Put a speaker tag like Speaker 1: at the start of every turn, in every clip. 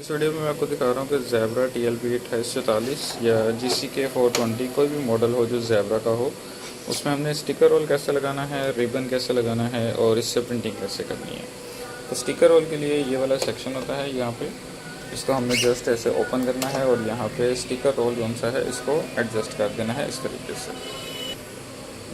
Speaker 1: इस वीडियो में मैं आपको दिखा रहा हूँ कि ज़ेब्रा TLP 2844 या GCK 420 कोई भी मॉडल हो जो ज़ेब्रा का हो, उसमें हमने स्टिकर रोल कैसे लगाना है, रिबन कैसे लगाना है और इससे प्रिंटिंग कैसे करनी है। तो स्टिकर रोल के लिए ये वाला सेक्शन होता है यहाँ पे, इसको हमने जस्ट ऐसे ओपन करना है और यहाँ पे स्टिकर रोल कौन सा है इसको एडजस्ट कर देना है इस तरीके से।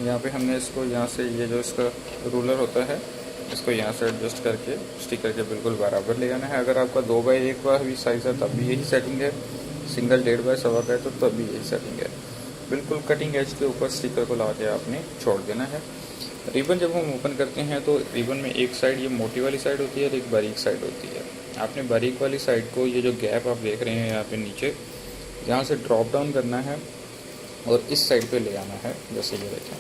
Speaker 1: यहाँ पे हमने इसको यहाँ से ये जो इसका रूलर होता है इसको यहाँ से एडजस्ट करके स्टिकर के बिल्कुल बराबर ले जाना है। अगर आपका 2x1 का भी साइज़ है तब भी यही सेटिंग है, सिंगल 1.5x1 का है तो तब भी यही सेटिंग है। बिल्कुल कटिंग एज के ऊपर स्टिकर को ला के आपने छोड़ देना है। रिबन जब हम ओपन करते हैं तो रिबन में एक साइड ये मोटी वाली साइड होती है और एक बारीक साइड होती है। आपने बारीक वाली साइड को, ये जो गैप आप देख रहे हैं यहाँ पे नीचे, यहाँ से ड्रॉप डाउन करना है और इस साइड पे ले आना है। जैसे ये देखें,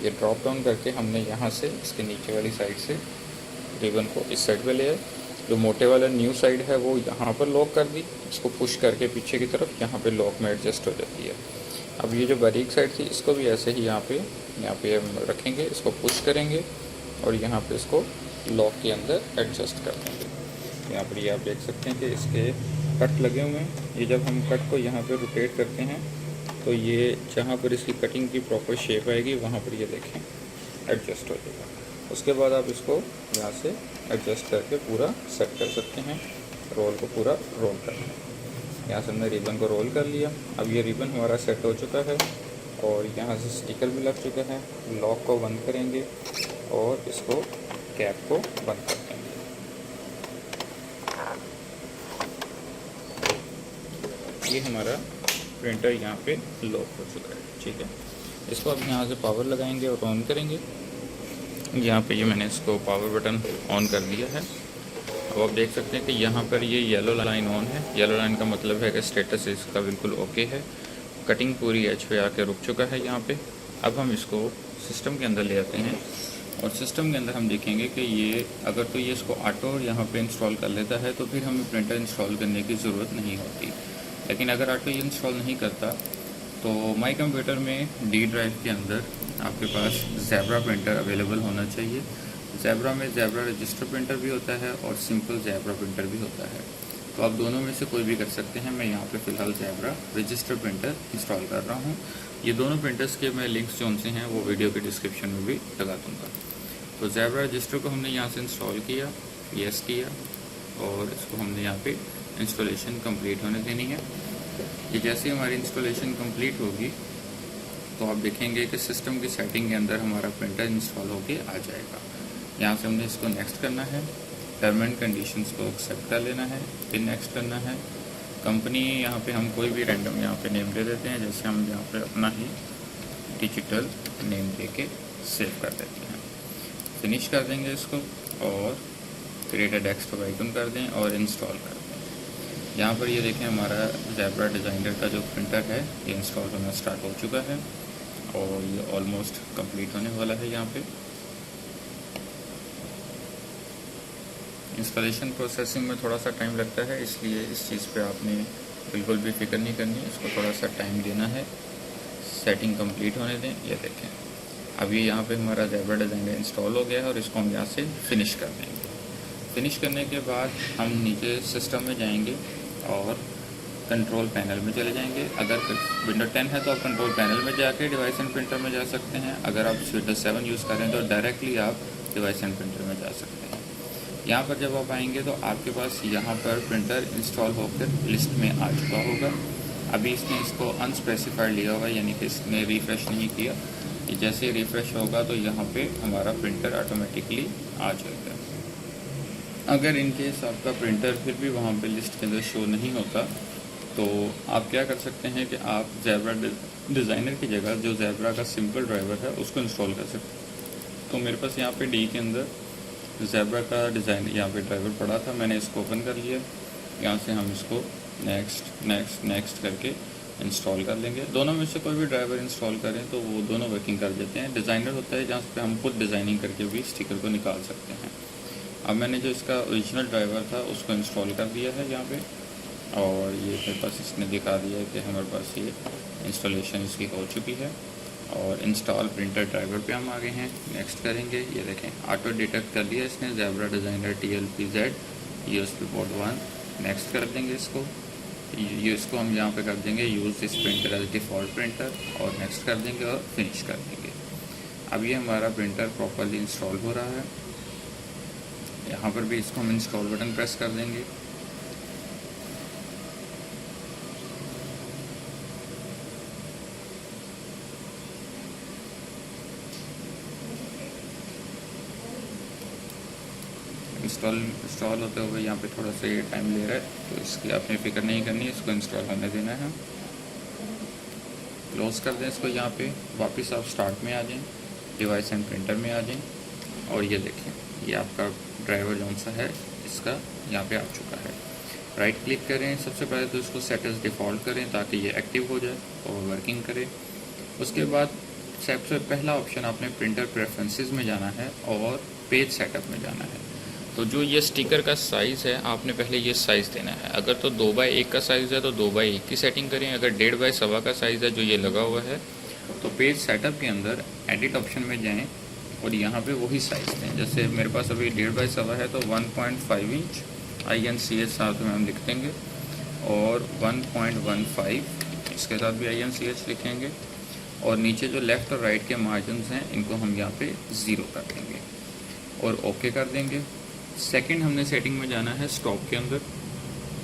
Speaker 1: ये ड्रॉप डाउन करके हमने यहाँ से इसके नीचे वाली साइड से रिबन को इस साइड पे ले आए। जो मोटे वाला न्यू साइड है वो यहाँ पर लॉक कर दी, इसको पुश करके पीछे की तरफ यहाँ पे लॉक में एडजस्ट हो जाती है। अब ये जो बारीक साइड थी इसको भी ऐसे ही यहाँ पे हम रखेंगे, इसको पुश करेंगे और यहाँ पे इसको लॉक के अंदर एडजस्ट कर देंगे। यहाँ पर ये आप देख सकते हैं कि इसके कट लगे हुए हैं। ये जब हम कट को यहाँ पे रोटेट करते हैं तो ये जहाँ पर इसकी कटिंग की प्रॉपर शेप आएगी वहाँ पर ये देखें एडजस्ट हो जाएगा। उसके बाद आप इसको यहाँ से एडजस्ट करके पूरा सेट कर सकते हैं, रोल को पूरा रोल करना है। यहाँ से हमने रिबन को रोल कर लिया। अब ये रिबन हमारा सेट हो चुका है और यहाँ से स्टिकर भी लग चुका है। लॉक को बंद करेंगे और इसको कैप को बंद कर देंगे। ये हमारा प्रिंटर यहाँ पे लॉक हो चुका है, ठीक है। इसको अब यहाँ से पावर लगाएंगे और ऑन करेंगे। यहाँ पे ये मैंने इसको पावर बटन ऑन कर दिया है। अब आप देख सकते हैं कि यहाँ पर ये येलो लाइन ऑन है। येलो लाइन का मतलब है कि स्टेटस इसका बिल्कुल ओके है। कटिंग पूरी एज पे आके रुक चुका है यहाँ पे। अब हम इसको सिस्टम के अंदर ले आते हैं और सिस्टम के अंदर हम देखेंगे कि ये अगर तो ये इसको ऑटो यहाँ पे इंस्टॉल कर लेता है तो फिर हमें प्रिंटर इंस्टॉल करने की ज़रूरत नहीं होती। लेकिन अगर ऑटो ये इंस्टॉल नहीं करता तो माई कंप्यूटर में डी ड्राइव के अंदर आपके पास ज़ेब्रा प्रिंटर अवेलेबल होना चाहिए। ज़ेब्रा में ज़ेब्रा रजिस्टर प्रिंटर भी होता है और सिंपल ज़ेब्रा प्रिंटर भी होता है, तो आप दोनों में से कोई भी कर सकते हैं। मैं यहाँ पे फ़िलहाल ज़ेब्रा रजिस्टर प्रिंटर इंस्टॉल कर रहा हूँ। ये दोनों प्रिंटर्स के मैं लिंक्स जो उनसे हैं वो वीडियो के डिस्क्रिप्शन में भी लगा दूँगा। तो ज़ेब्रा रजिस्टर को हमने यहाँ से इंस्टॉल किया, यस किया और इसको हमने यहाँ पे इंस्टॉलेशन कंप्लीट होने देनी है। ये जैसे हमारी इंस्टॉलेशन कंप्लीट होगी तो आप देखेंगे कि सिस्टम की सेटिंग के अंदर हमारा प्रिंटर इंस्टॉल होके आ जाएगा। यहाँ से हमने इसको नेक्स्ट करना है, टर्म एंड कंडीशंस को एक्सेप्ट कर लेना है, फिर नेक्स्ट करना है। कंपनी यहाँ पे हम कोई भी रैंडम यहाँ पे नेम दे देते हैं, जैसे हम यहाँ पे अपना ही डिजिटल नेम दे के सेव कर देते हैं। फिनिश कर देंगे इसको और क्रिएट अ डेस्कटॉप आइकन कर दें और इंस्टॉल कर दें। यहाँ पर ये देखें हमारा ज़ेब्रा डिज़ाइनर का जो प्रिंटर है ये इंस्टॉल होना स्टार्ट हो चुका है और ये ऑलमोस्ट कंप्लीट होने वाला है। यहाँ पे इंस्टॉलेशन प्रोसेसिंग में थोड़ा सा टाइम लगता है, इसलिए इस चीज़ पे आपने बिल्कुल भी फिक्र नहीं करनी, इसको थोड़ा सा टाइम देना है। सेटिंग कंप्लीट होने दें। ये देखें अब ये यहाँ पे हमारा ज़ेब्रा डिज़ाइनर इंस्टॉल हो गया है और इसको हम यहाँ से फिनिश कर देंगे। फिनिश करने के बाद हम नीचे सिस्टम में जाएंगे और कंट्रोल पैनल में चले जाएंगे। अगर विंडो 10 है तो आप कंट्रोल पैनल में जाके डिवाइस एंड प्रिंटर में जा सकते हैं। अगर आप विंडो 7 यूज़ कर रहे हैं तो डायरेक्टली आप डिवाइस एंड प्रिंटर में जा सकते हैं। यहाँ पर जब आप आएंगे तो आपके पास यहाँ पर प्रिंटर इंस्टॉल होकर लिस्ट में आ चुका होगा। अभी इसने इसको अनस्पेसिफाइड लिया होगा, यानी कि इसने रिफ़्रेश नहीं किया। कि जैसे रिफ़्रेश होगा तो यहाँ पे हमारा प्रिंटर ऑटोमेटिकली आ जाएगा। अगर इनकेस आपका प्रिंटर फिर भी वहाँ पे लिस्ट के अंदर शो नहीं होता तो आप क्या कर सकते हैं कि आप ज़ेब्रा डिज़ाइनर की जगह जो ज़ेब्रा का सिंपल ड्राइवर है उसको इंस्टॉल कर सकते हैं। तो मेरे पास यहाँ पे डी के अंदर ज़ेब्रा का डिज़ाइन यहाँ पे ड्राइवर पड़ा था, मैंने इसको ओपन कर लिया। यहाँ से हम इसको नेक्स्ट नेक्स्ट नेक्स्ट करके इंस्टॉल कर लेंगे। दोनों में से कोई भी ड्राइवर इंस्टॉल करें तो वो दोनों वर्किंग कर देते हैं। डिज़ाइनर होता है जहाँ पे हम खुद डिज़ाइनिंग करके भी स्टिकर को निकाल सकते हैं। अब मैंने जो इसका ओरिजिनल ड्राइवर था उसको इंस्टॉल कर दिया है यहाँ पे और ये मेरे पास इसने दिखा दिया है कि हमारे पास ये इंस्टॉलेशन इसकी हो चुकी है। और इंस्टॉल प्रिंटर ड्राइवर पे हम आ गए हैं, नेक्स्ट करेंगे। ये देखें ऑटो डिटेक्ट कर लिया इसने zebra designer TLP Z USB port 1 next कर देंगे इसको। ये इसको हम यहाँ पे कर देंगे use this printer as default printer, और नेक्स्ट कर देंगे और फिनिश कर देंगे। अब ये हमारा प्रिंटर प्रॉपरली इंस्टॉल हो रहा है। यहाँ पर भी इसको हम इंस्टॉल बटन प्रेस कर देंगे। इंस्टॉल होते हुए यहाँ पे थोड़ा सा ये टाइम ले रहा है, तो इसकी आपने फिक्र नहीं करनी है, इसको इंस्टॉल होने देना है। क्लोज कर दें इसको। यहाँ पे वापस आप स्टार्ट में आ जाएं, डिवाइस एंड प्रिंटर में आ जाएं, और ये देखें ये आपका ड्राइवर जौन सा है इसका यहाँ पे आ चुका है। राइट क्लिक करें, सबसे पहले तो इसको सेट एज डिफ़ॉल्ट करें ताकि ये एक्टिव हो जाए और वर्किंग करे। उसके बाद सबसे पहला ऑप्शन आपने प्रिंटर प्रेफरेंसेस में जाना है और पेज सेटअप में जाना है। तो जो ये स्टिकर का साइज़ है आपने पहले ये साइज़ देना है। अगर तो 2x1 का साइज़ है तो 2x1 की सेटिंग करें। अगर 1.5x1 का साइज़ है जो ये लगा हुआ है तो पेज सेटअप के अंदर एडिट ऑप्शन में जाएं और यहाँ पे वही साइज़ दें। जैसे मेरे पास अभी 1.5x1 है तो 1.5 इंच INCH साथ में हम लिख देंगे, और 1.15 इसके साथ भी INCH लिखेंगे, और नीचे जो लेफ़्ट और राइट के मार्जिन हैं इनको हम यहाँ पे 0 कर देंगे और ओके कर देंगे। सेकंड हमने सेटिंग में जाना है स्टॉप के अंदर।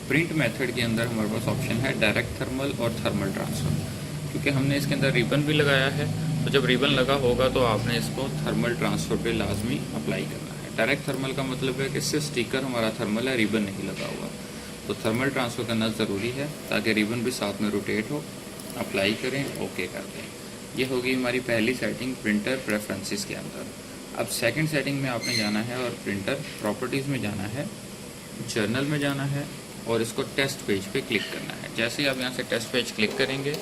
Speaker 1: प्रिंट मेथड के अंदर हमारे पास ऑप्शन है डायरेक्ट थर्मल और थर्मल ट्रांसफ़र। क्योंकि हमने इसके अंदर रिबन भी लगाया है, तो जब रिबन लगा होगा तो आपने इसको थर्मल ट्रांसफ़र पे लाजमी अप्लाई करना है। डायरेक्ट थर्मल का मतलब है कि सिर्फ स्टिकर हमारा थर्मल है, रिबन नहीं लगा हुआ, तो थर्मल ट्रांसफ़र करना ज़रूरी है ताकि रिबन भी साथ में रोटेट हो। अप्लाई करें, ओके कर दें। ये होगी हमारी पहली सेटिंग प्रिंटर प्रेफरेंसेस के अंदर। अब सेकंड सेटिंग में आपने जाना है और प्रिंटर प्रॉपर्टीज़ में जाना है, जर्नल में जाना है, और इसको टेस्ट पेज पे क्लिक करना है। जैसे ही आप यहाँ से टेस्ट पेज क्लिक करेंगे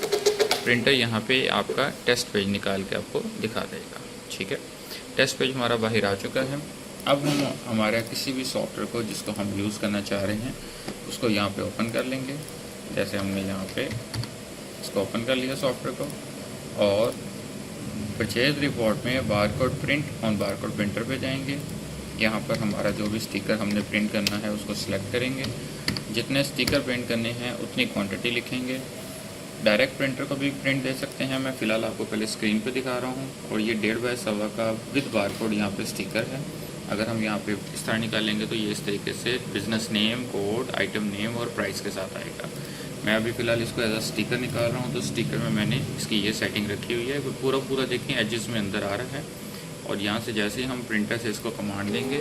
Speaker 1: प्रिंटर यहाँ पे आपका टेस्ट पेज निकाल के आपको दिखा देगा। ठीक है, टेस्ट पेज हमारा बाहर आ चुका है। अब हम हमारा किसी भी सॉफ्टवेयर को जिसको हम यूज़ करना चाह रहे हैं उसको यहाँ पे ओपन कर लेंगे। जैसे हमने यहाँ पे इसको ओपन कर लिया सॉफ्टवेयर को, और परचेज रिपोर्ट में barcode print on barcode printer पे जाएंगे। यहाँ पर हमारा जो भी स्टिकर हमने प्रिंट करना है उसको सिलेक्ट करेंगे। जितने स्टिकर प्रिंट करने हैं उतनी क्वांटिटी लिखेंगे। डायरेक्ट प्रिंटर को भी प्रिंट दे सकते हैं, मैं फ़िलहाल आपको पहले स्क्रीन पे दिखा रहा हूँ। और ये 1.5x1 का विद बारकोड यहाँ पे स्टिकर है। अगर हम यहाँ पे इस तरह निकालेंगे तो ये इस तरीके से business name, code, item name और प्राइस के साथ आएगा। मैं अभी फ़िलहाल इसको एज अ स्टिकर निकाल रहा हूँ, तो स्टिकर में मैंने इसकी ये सेटिंग रखी हुई है। पूरा देखें एजेस में अंदर आ रहा है, और यहाँ से जैसे ही हम प्रिंटर से इसको कमांड देंगे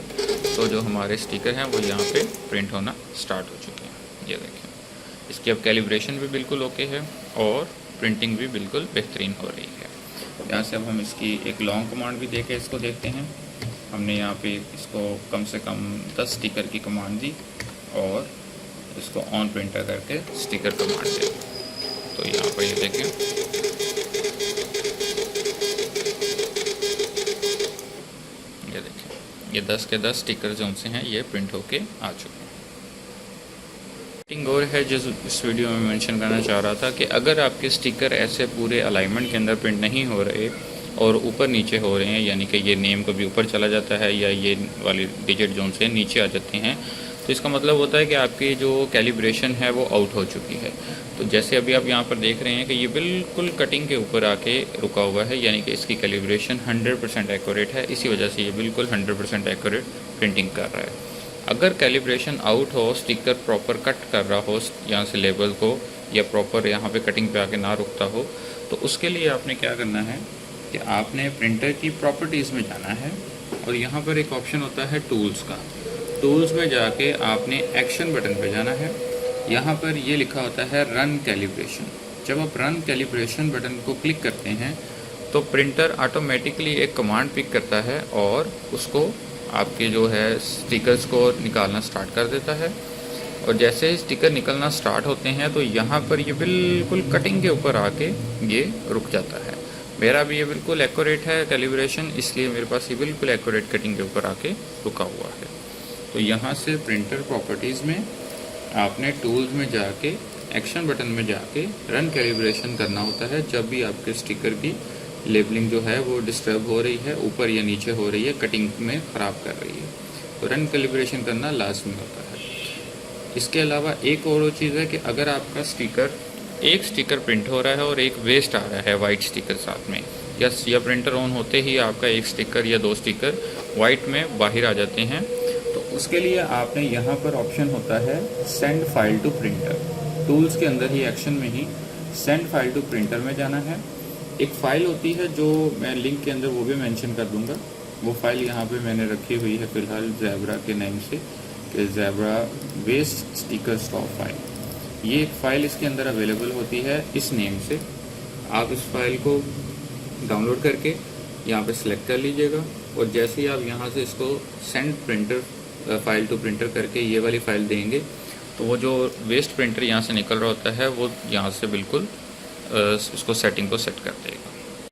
Speaker 1: तो जो हमारे स्टिकर हैं वो यहाँ पे प्रिंट होना स्टार्ट हो चुके हैं। ये देखें, इसकी अब कैलिब्रेशन भी बिल्कुल ओके है और प्रिंटिंग भी बिल्कुल बेहतरीन हो रही है। यहाँ से अब हम इसकी एक लॉन्ग कमांड भी देके इसको देखते हैं। हमने यहाँ पे इसको कम से कम 10 स्टिकर की कमांड दी और इसको ऑन प्रिंटर करके स्टिकर कमांड दी। तो यहाँ पर ये देखें, ये देखें, ये 10 के 10 स्टिकर जो से हैं ये प्रिंट होके आ चुके हैं। और है जो इस वीडियो में मेंशन करना चाह रहा था कि अगर आपके स्टिकर ऐसे पूरे अलाइनमेंट के अंदर प्रिंट नहीं हो रहे और ऊपर नीचे हो रहे हैं, यानी कि ये नेम कभी ऊपर चला जाता है या ये वाली डिजिट जोन से नीचे आ जाती हैं, तो इसका मतलब होता है कि आपकी जो कैलिब्रेशन है वो आउट हो चुकी है। तो जैसे अभी आप यहाँ पर देख रहे हैं कि ये बिल्कुल कटिंग के ऊपर आके रुका हुआ है, यानी कि इसकी कैलिब्रेशन 100% एक्यूरेट है। इसी वजह से ये बिल्कुल 100% एक्यूरेट प्रिंटिंग कर रहा है। अगर कैलिब्रेशन आउट हो, स्टिकर प्रॉपर कट कर रहा हो यहाँ से लेबल को, या प्रॉपर यहाँ पे कटिंग पे आके ना रुकता हो, तो उसके लिए आपने क्या करना है कि आपने प्रिंटर की प्रॉपर्टीज़ में जाना है और यहाँ पर एक ऑप्शन होता है टूल्स का। टूल्स में जाके आपने एक्शन बटन पे जाना है। यहाँ पर ये लिखा होता है रन कैलिब्रेशन। जब आप रन कैलिब्रेशन बटन को क्लिक करते हैं तो प्रिंटर ऑटोमेटिकली एक कमांड पिक करता है और उसको आपके जो है स्टिकर्स को निकालना स्टार्ट कर देता है। और जैसे ही स्टिकर निकलना स्टार्ट होते हैं तो यहाँ पर ये बिल्कुल कटिंग के ऊपर आके ये रुक जाता है। मेरा भी ये बिल्कुल एक्यूरेट है कैलिब्रेशन, इसलिए मेरे पास ये बिल्कुल एक्यूरेट कटिंग के ऊपर आके रुका हुआ है। तो यहाँ से प्रिंटर प्रॉपर्टीज़ में आपने टूल्स में जाके एक्शन बटन में जाके रन कैलिब्रेशन करना होता है जब भी आपके स्टिकर की लेबलिंग जो है वो डिस्टर्ब हो रही है, ऊपर या नीचे हो रही है, कटिंग में ख़राब कर रही है, तो रन कैलिब्रेशन करना लाजमी होता है। इसके अलावा एक और चीज़ है कि अगर आपका एक स्टिकर प्रिंट हो रहा है और एक वेस्ट आ रहा है वाइट स्टिकर साथ में, या प्रिंटर ऑन होते ही आपका एक स्टिकर या 2 स्टिकर वाइट में बाहर आ जाते हैं, तो उसके लिए आपने यहाँ पर ऑप्शन होता है send file to printer. Tools के अंदर ही एक्शन में ही सेंड फाइल टू प्रिंटर में जाना है। एक फ़ाइल होती है जो मैं लिंक के अंदर वो भी मेंशन कर दूंगा। वो फाइल यहाँ पे मैंने रखी हुई है फ़िलहाल ज़ेब्रा के नेम से, कि zebra waste sticker stop file. ये एक फ़ाइल इसके अंदर अवेलेबल होती है इस नेम से। आप इस फाइल को डाउनलोड करके यहाँ पे सिलेक्ट कर लीजिएगा, और जैसे ही आप यहाँ से इसको send printer file to printer करके ये वाली फ़ाइल देंगे, तो वो जो वेस्ट प्रिंटर यहाँ से निकल रहा होता है वो यहाँ से बिल्कुल उसको सेटिंग को सेट कर देगा।